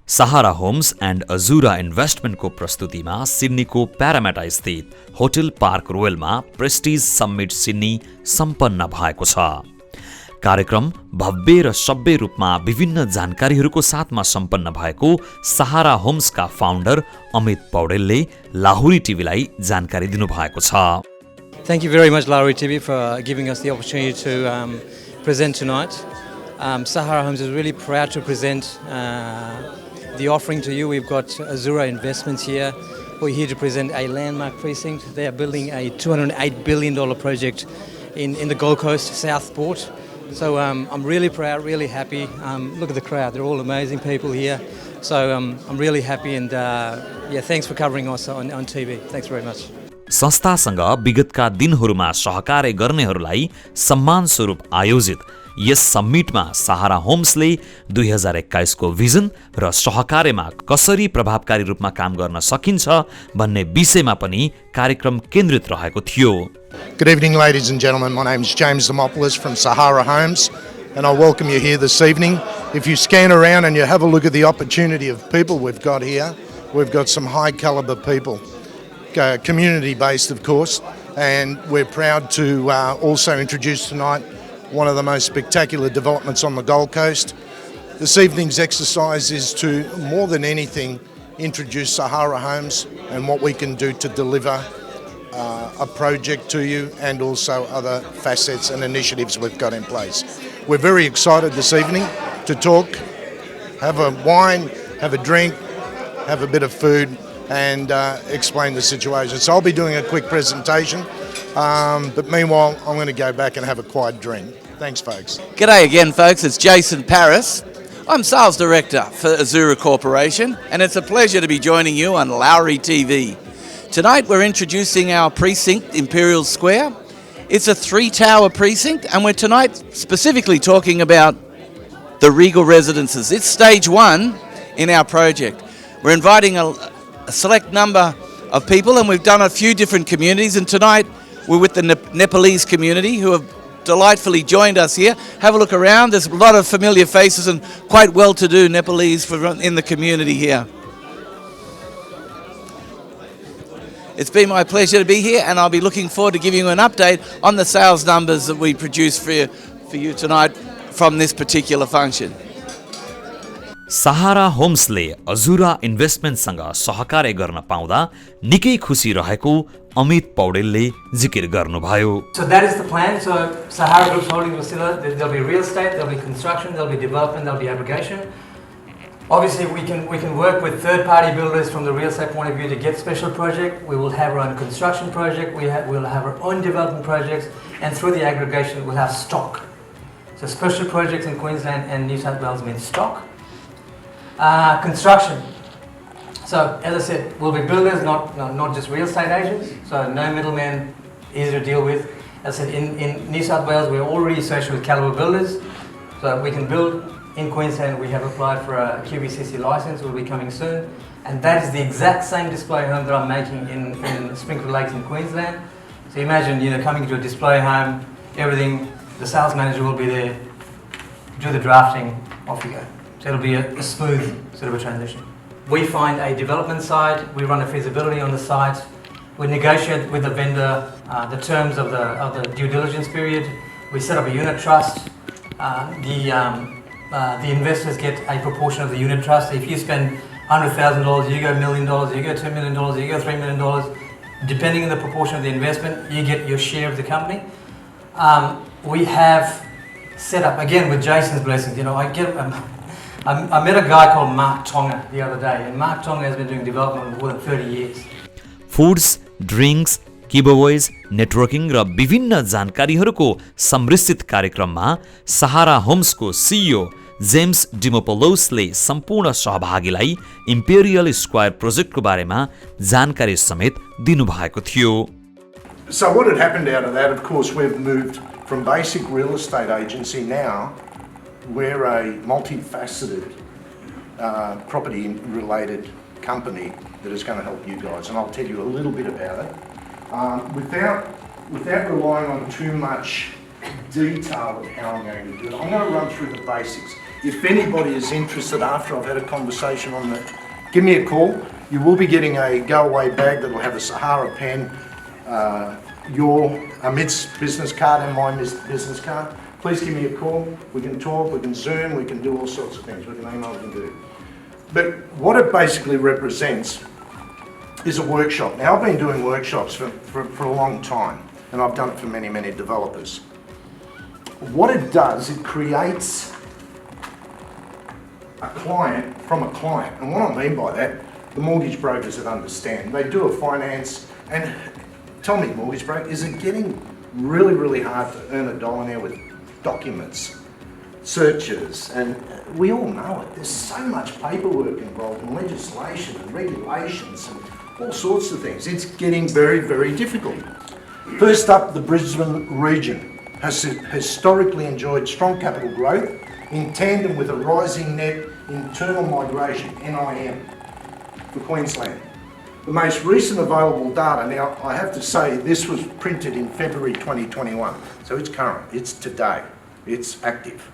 सहारा Holmes end अजुरा इन्भेस्टमेन्टको प्रस्तुतिमा सिडनीको Parramatta स्थित hotel park रोयलमा प्रेस्टिज समिट सिडनी सम्पन्न भएको छ। कार्यक्रम भव्य र सभ्य रूपमा विभिन्न जानकारीहरूको साथमा सम्पन्न भएको सहारा होम्सका फाउन्डर अमित पौडेलले लाहुरी टिभीलाई जानकारी दिनुभएको छ। Thank you very much, Lahuri TV, for giving us the opportunity to present tonight. Sahara Homes is really proud to present the offering to you. We've got Azura Investments here. We're here to present a landmark precinct. They are building a $208 billion project in the Gold Coast, Southport. So I'm really proud, really happy. Look at the crowd. They're all amazing people here. So I'm really happy and thanks for covering us on TV. Thanks very much. संस्थासँग विगतका दिनहरूमा सहकार्य गर्नेहरूलाई सम्मान स्वरूप आयोजित yes समिटमा सहारा होम्सले 2021 को vision र सहकार्यमा कसरी प्रभावकारी रूपमा काम गर्न सकिन्छ भन्ने विषयमा पनि कार्यक्रम केन्द्रित रहेको थियो। Good evening, ladies and gentlemen. My name is James DIMOPOULOS from Sahara Homes, and I welcome you here this evening. If you scan around and you have a look at the opportunity of people we've got here, we've got some high caliber people, community-based, of course, and we're proud to also introduce tonight one of the most spectacular developments on the Gold Coast. This evening's exercise is to, more than anything, introduce Sahara Homes and what we can do to deliver a project to you and also other facets and initiatives we've got in place. We're very excited this evening to talk, have a wine, have a drink, have a bit of food and explain the situation. So I'll be doing a quick presentation, but meanwhile I'm going to go back and have a quiet drink. Thanks, folks. G'day again, folks. It's Jason Paris. I'm Sales Director for Azura Corporation, and it's a pleasure to be joining you on Lahuri TV. Tonight we're introducing our precinct, Imperial Square. It's a 3-tower precinct, and we're tonight specifically talking about the Regal Residences. It's stage 1 in our project. We're inviting a select number of people, and we've done a few different communities, and tonight we're with the Nepalese community who have delightfully joined us here. Have a look around. There's a lot of familiar faces and quite well-to-do Nepalese in the community here. It's been my pleasure to be here, and I'll be looking forward to giving you an update on the sales numbers that we produce for you tonight from this particular function. सहारा होम्सले अजुरा इन्भेस्टमेन्टसँग सहकार्य गर्न पाउँदा निकै खुसी रहेको अमित पौडेलले जिकिर गर्नुभयो। So that is the plan. So Sahara Group's holding there'll be real estate, there'll be construction, there'll be development, there'll be aggregation. Obviously we can work with third-party builders from the real estate point of view to get special project. We will have our own construction project, we'll have our own development projects, and through the aggregation we'll have stock. So special projects in Queensland and New South Wales mean stock. Construction. So as I said, we'll be builders, not just real estate agents. So no middleman, easy to deal with. As I said, in New South Wales we're already associated with caliber builders, so we can build. In Queensland we have applied for a QBCC license, will be coming soon, and that is the exact same display home that I'm making in Sprinkler Lakes in Queensland. So imagine, coming to a display home, everything, the sales manager will be there, do the drafting, off you go. So it'll be a smooth sort of a transition. We find a development site, we run a feasibility on the site, we negotiate with the vendor the terms of the due diligence period, we set up a unit trust, the investors get a proportion of the unit trust. If you spend $100,000, you go $1 million, you go $2 million, you go $3 million, depending on the proportion of the investment, you get your share of the company. We have set up, again with Jason's blessings, I met a guy called Mark Tonga the other day, and Mark Tonga has been doing development for more than 30 years. Foods, drinks, giveaways, networking र विभिन्न जानकारीहरूको सम्मिश्रित कार्यक्रममा सहारा होम्सको CEO James डिमोपोलोसले सम्पूर्ण सहभागीलाई imperial square प्रोजेक्टको बारेमा जानकारी समेत दिनुभएको थियो। So what had happened out of that, of course, we've moved from basic real estate agency now. We're a multifaceted property-related company that is going to help you guys, and I'll tell you a little bit about it. Without relying on too much detail of how I'm going to do it, I'm going to run through the basics. if anybody is interested after I've had a conversation on that, give me a call. You will be getting a go-away bag that will have a Sahara pen, your AMIT's business card and my business card. Please give me a call. We can talk, we can Zoom, we can do all sorts of things. We can email, we can do. But what it basically represents is a workshop. Now, I've been doing workshops for a long time, and I've done it for many, many developers. What it does, it creates a client from a client. And what I mean by that, the mortgage brokers that understand. They do a finance, and tell me, mortgage broker, is it getting really, really hard to earn a dollar now with documents, searches, and we all know it. There's so much paperwork involved in legislation and regulations and all sorts of things. It's getting very, very difficult. First up, the Brisbane region has historically enjoyed strong capital growth in tandem with a rising net internal migration, NIM, for Queensland. The most recent available data, now I have to say this was printed in February 2021, so it's current, it's today, it's active.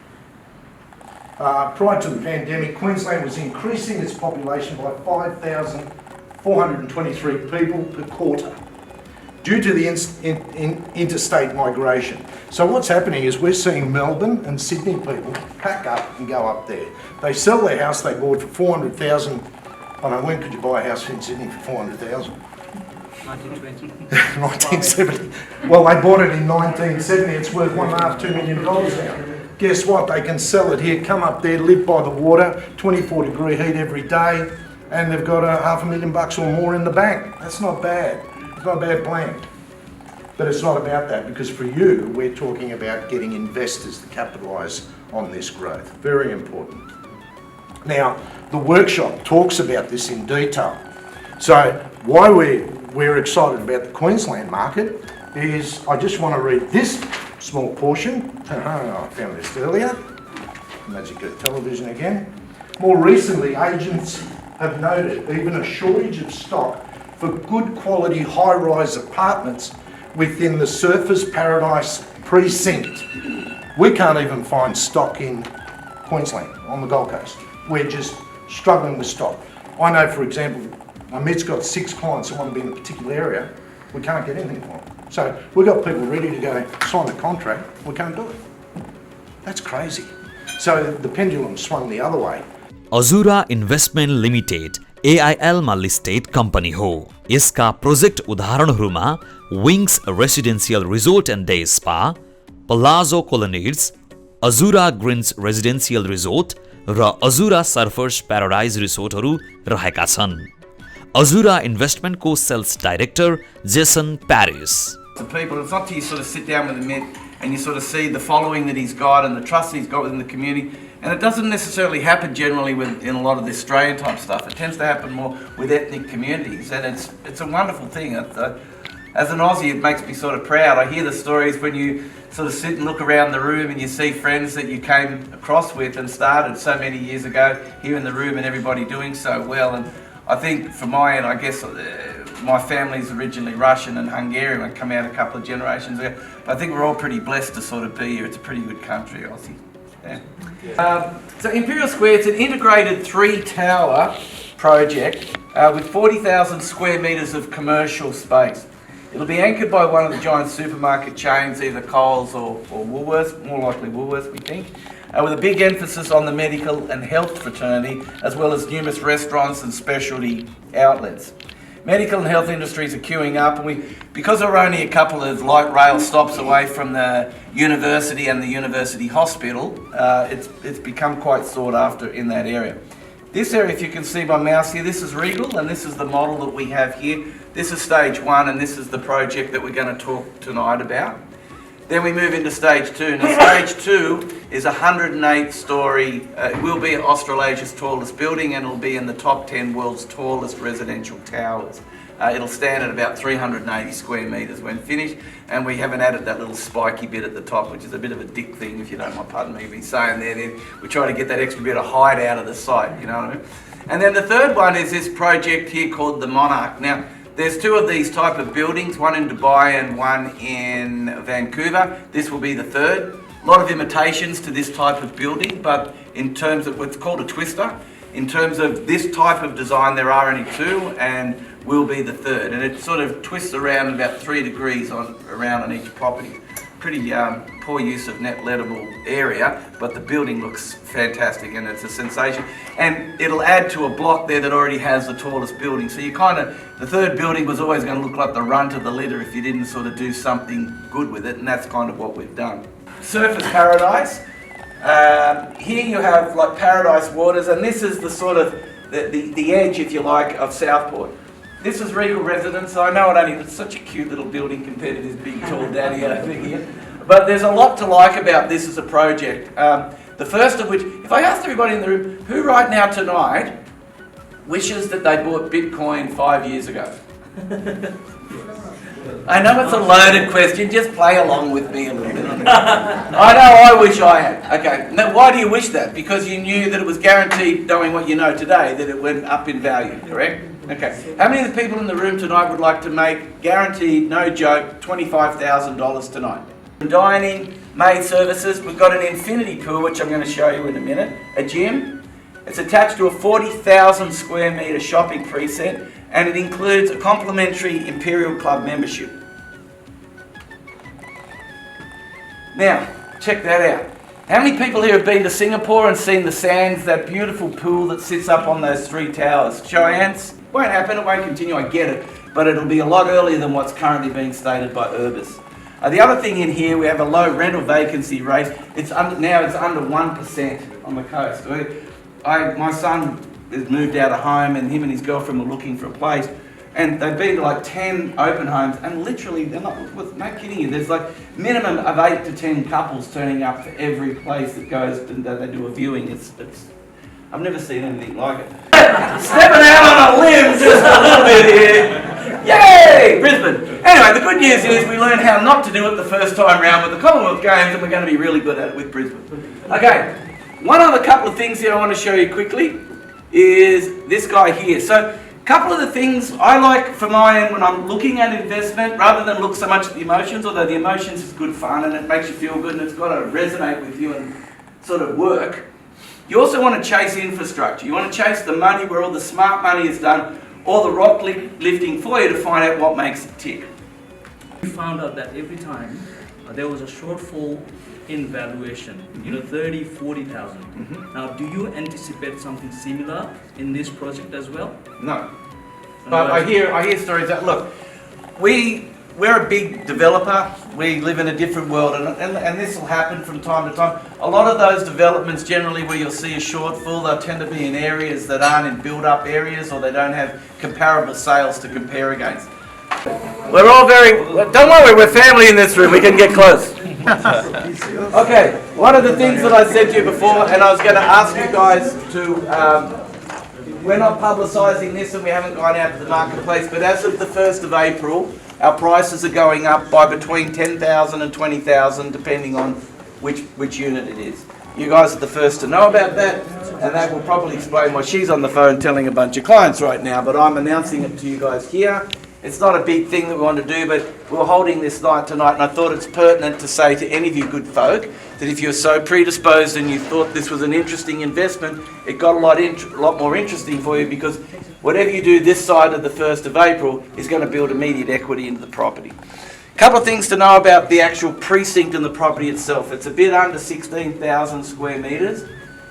Prior to the pandemic, Queensland was increasing its population by 5,423 people per quarter due to the interstate migration. So what's happening is we're seeing Melbourne and Sydney people pack up and go up there. They sell their house they bought for 400,000. I know, when could you buy a house in Sydney for 400,000? 1920. 1970. Well, they bought it in 1970. It's worth $1.5–2 million now. Guess what? They can sell it here, come up there, live by the water, 24-degree heat every day, and they've got $500,000 or more in the bank. That's not bad. It's not a bad plan. But it's not about that, because for you, we're talking about getting investors to capitalise on this growth. Very important. Now, the workshop talks about this in detail. So why we're excited about the Queensland market is, I just want to read this small portion. I found this earlier. Magic of television again. More recently, agents have noted even a shortage of stock for good quality high-rise apartments within the Surfers Paradise precinct. We can't even find stock in Queensland, on the Gold Coast. We're just struggling with stock. I know, for example, AMIT's got 6 clients that want to be in a particular area. We can't get anything for them. So we've got people ready to go sign the contract. We can't do it. That's crazy. So the pendulum swung the other way. Azura Investment Limited AIL मा listed company हो। यसका project उदाहरणहरूमा Wings residential resort and day spa, Palazzo Colonnades, Azura Greens residential resort र Azura Surfers Paradise रिसोर्टहरू रहेका छन्। Azura इन्भेस्टमेन्टको sales director Jason Paris. To people, it's not till you sort of sit down with him and you sort of see the following that he's got and the trust he's got within the community. And it doesn't necessarily happen generally in a lot of the Australian type stuff. It tends to happen more with ethnic communities, and it's a wonderful thing. As an Aussie, it makes me sort of proud. I hear the stories when you sort of sit and look around the room and you see friends that you came across with and started so many years ago here in the room, and everybody doing so well. And I think from my end, I guess my family's originally Russian and Hungarian. I come out a couple of generations ago. I think we're all pretty blessed to sort of be here. It's a pretty good country, Aussie. Yeah. So Imperial Square, it's an integrated 3-tower project with 40,000 square metres of commercial space. It'll be anchored by one of the giant supermarket chains, either Coles or Woolworths, more likely Woolworths we think, with a big emphasis on the medical and health fraternity, as well as numerous restaurants and specialty outlets. Medical and health industries are queuing up, and because we're only a couple of light rail stops away from the university and the university hospital, it's become quite sought after in that area. This area, if you can see my mouse here, this is Regal, and this is the model that we have here. This is stage 1, and this is the project that we're going to talk tonight about. Then we move into stage 2. Now stage 2 is a 108-storey, it will be Australasia's tallest building, and it'll be in the top 10 world's tallest residential towers. It'll stand at about 380 square metres when finished, and we haven't added that little spiky bit at the top, which is a bit of a dick thing, if you don't mind pardon me saying there. We try to get that extra bit of height out of the site, you know what I mean? And then the third one is this project here called the Monarch. Now, there's 2 of these type of buildings, one in Dubai and one in Vancouver. This will be the third. A lot of imitations to this type of building, but in terms of what's called a twister, in terms of this type of design, there are only two and will be the third. And it sort of twists around about 3 degrees around on each property. Pretty poor use of net lettable area, but the building looks fantastic and it's a sensation. And it'll add to a block there that already has the tallest building. So you the third building was always going to look like the runt of the litter if you didn't sort of do something good with it, and that's kind of what we've done. Surface paradise. Here you have like paradise waters, and this is the sort of the edge, if you like, of Southport. This is Regal Residence. I know it's such a cute little building compared to this big tall daddy over here. But there's a lot to like about this as a project. The first of which, if I asked everybody in the room, who right now tonight wishes that they bought Bitcoin 5 years ago? I know it's a loaded question, just play along with me a little bit. I know I wish I had. Okay, now why do you wish that? Because you knew that it was guaranteed, knowing what you know today, that it went up in value, correct? Okay, how many of the people in the room tonight would like to make, guaranteed, no joke, $25,000 tonight? Dining, maid services, we've got an infinity pool, which I'm going to show you in a minute, a gym. It's attached to a 40,000 square metre shopping precinct, and it includes a complimentary Imperial Club membership. Now, check that out. How many people here have been to Singapore and seen the sands, that beautiful pool that sits up on those 3 towers? Show of hands. Won't happen, it won't continue, I get it, but it'll be a lot earlier than what's currently being stated by Urbis. The other thing in here, we have a low rental vacancy rate. Now it's under 1% on the coast. My son has moved out of home, and him and his girlfriend were looking for a place, and they've been to like 10 open homes, and literally, they're not kidding you, there's like minimum of 8 to 10 couples turning up for every place that goes and they do a viewing. I've never seen anything like it. Stepping out on a limb just a little bit here. Yay! Brisbane. Anyway, the good news is we learned how not to do it the first time round with the Commonwealth Games, and we're going to be really good at it with Brisbane. Okay, one other couple of things here I want to show you quickly is this guy here. So, a couple of the things I like for my end when I'm looking at investment, rather than look so much at the emotions, although the emotions is good fun and it makes you feel good and it's got to resonate with you and sort of work. You also want to chase infrastructure. You want to chase the money where all the smart money is done, or the rock lifting for you to find out what makes it tick. We found out that every time there was a shortfall in valuation, 30, 40,000. Now, do you anticipate something similar in this project as well? No. But I hear stories that, look, we're a big developer, we live in a different world, and this will happen from time to time. A lot of those developments, generally where you'll see a shortfall, they'll tend to be in areas that aren't in build-up areas, or they don't have comparable sales to compare against. We're all don't worry, we're family in this room, we can get close. Okay, one of the things that I said to you before, and I was going to ask you guys to, we're not publicising this and we haven't gone out to the marketplace, but as of the 1st of April, our prices are going up by between 10,000 and 20,000, depending on which unit it is. You guys are the first to know about that, and that will probably explain why she's on the phone telling a bunch of clients right now, but I'm announcing it to you guys here. It's not a big thing that we want to do, but we're holding this night tonight, and I thought it's pertinent to say to any of you good folk that if you're so predisposed and you thought this was an interesting investment, it got a lot more interesting for you, because whatever you do this side of the 1st of April is going to build immediate equity into the property. A couple of things to know about the actual precinct and the property itself. It's a bit under 16,000 square metres.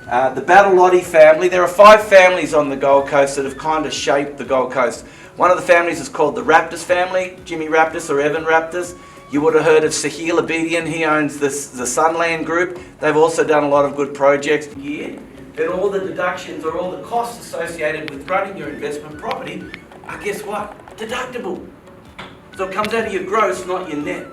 The Battlelotti family, there are 5 families on the Gold Coast that have kind of shaped the Gold Coast. One of the families is called the Raptis family, Jimmy Raptis or Evan Raptis. You would have heard of Sahil Abedian, he owns the Sunland Group. They've also done a lot of good projects here. But all the deductions or all the costs associated with running your investment property are, guess what? Deductible. So it comes out of your gross, not your net.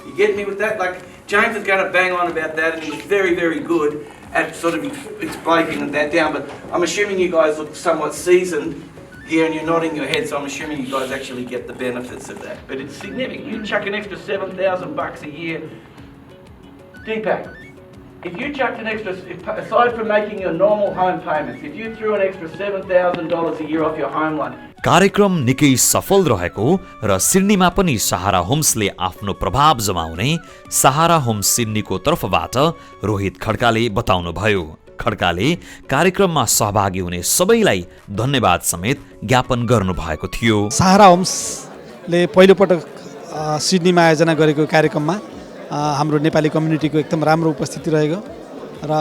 You get me with that? Like, James is going to bang on about that, and he's very, very good at sort of explaining that down. But I'm assuming you guys look somewhat seasoned here, and you're nodding your head, so I'm assuming you guys actually get the benefits of that. But it's significant. You chuck an extra $7,000 a year. Deepak, if you chucked an extra, aside from making your normal home payments, if you threw an extra $7,000 a year off your home loan. कार्यक्रम निकै सफल रहेको र सिडनीमा पनि सहारा होम्सले आफ्नो प्रभाव जमाउने सहारा Holmes सिडनीको तर्फबाट रोहित खड्काले बताउनुभयो। खड्काले कार्यक्रममा सहभागी हुने सबैलाई धन्यवाद समेत ज्ञापन गर्नुभएको थियो। सहारा होम्सले पहिलोपटक सिडनीमा आयोजना गरेको कार्यक्रममा हाम्रो नेपाली कम्युनिटीको एकदम राम्रो उपस्थिति रहेको र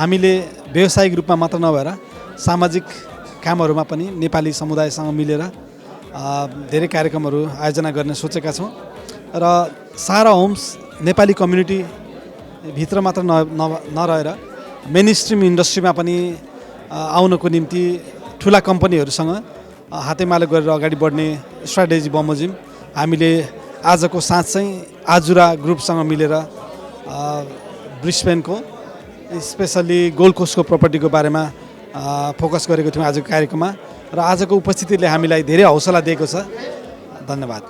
हामीले व्यावसायिक रूपमा मात्र नभएर सामाजिक कामहरूमा पनि नेपाली समुदायसँग मिलेर धेरै कार्यक्रमहरू आयोजना गर्ने सोचेका छौँ र सहारा होम्स नेपाली कम्युनिटी भित्र मात्र नरहेर मेन स्ट्रिम इन्डस्ट्रीमा पनि आउनको निम्ति ठुला कम्पनीहरूसँग हातेमालो गरेर अगाडि बढ्ने स्ट्राटेजी बमोजिम हामीले आजको साँझ चाहिँ आजुरा ग्रुपसँग मिलेर ब्रिस्बेनको स्पेसल्ली गोल्ड कोस्टको प्रपर्टीको बारेमा फोकस गरेको थियौँ आजको कार्यक्रममा र आजको उपस्थितिले हामीलाई धेरै हौसला दिएको छ। धन्यवाद।